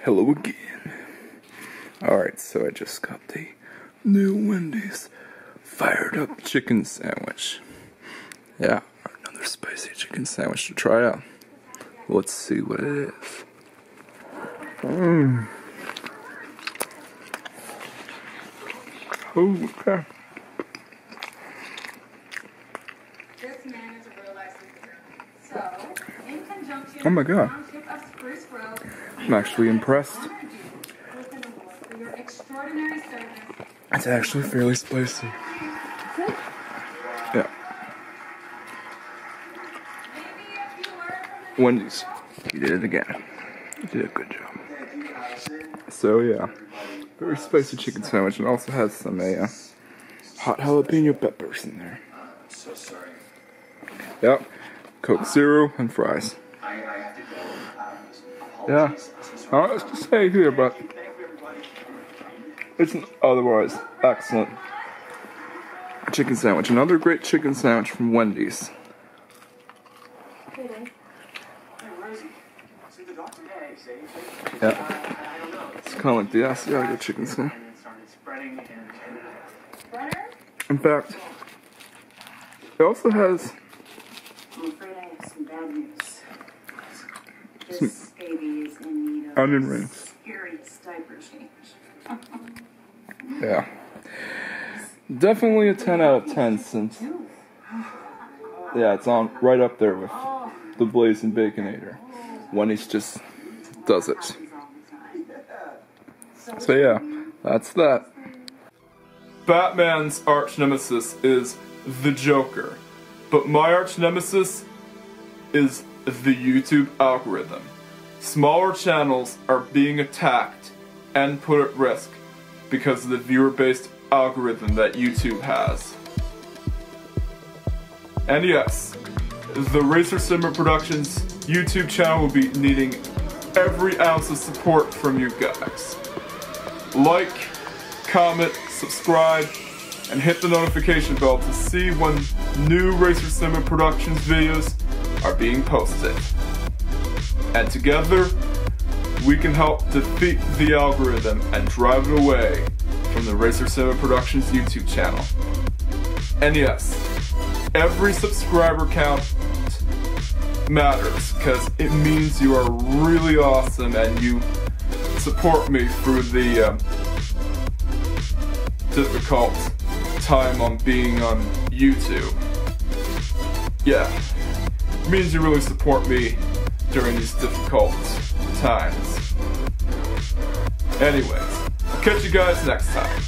Hello again. Alright, so I just got the new Wendy's fired up chicken sandwich. Yeah, another spicy chicken sandwich to try out. Let's see what it is. Oh, okay. This man is a real life superhero. So, in conjunction Oh my god. with the township of Spruce Grove, I'm actually impressed. honored you with an award for your extraordinary service. It's actually fairly spicy. Yeah. Wendy's. You did it again. You did a good job. So yeah. Very spicy chicken sandwich, and also has some hot jalapeno peppers in there. Yep. Coke Zero and fries. Yeah. I don't know what to say here, but it's an otherwise excellent chicken sandwich. Another great chicken sandwich from Wendy's. Yeah. It's kind of like the Asiago chicken sandwich. In fact, it also has I'm afraid I have some bad news. This baby is in need of onion rings. serious diaper change. Yeah. Definitely a 10 out of 10 since, yeah, it's on right up there with the Blazing Baconator. Wendy's just does it. So yeah, that's that. Batman's arch nemesis is the Joker, but my arch nemesis is the YouTube algorithm. Smaller channels are being attacked and put at risk because of the viewer-based algorithm that YouTube has. And yes, the Racer Simmer Productions YouTube channel will be needing every ounce of support from you guys. Like, comment, subscribe, and hit the notification bell to see when new Racer Simmer Productions videos are being posted. And together, we can help defeat the algorithm and drive it away from the Racer Simmer Productions YouTube channel. And yes, every subscriber count matters, because it means you are really awesome and you support me through the difficult time on being on YouTube. Yeah, it means you really support me during these difficult times. Anyways, I'll catch you guys next time.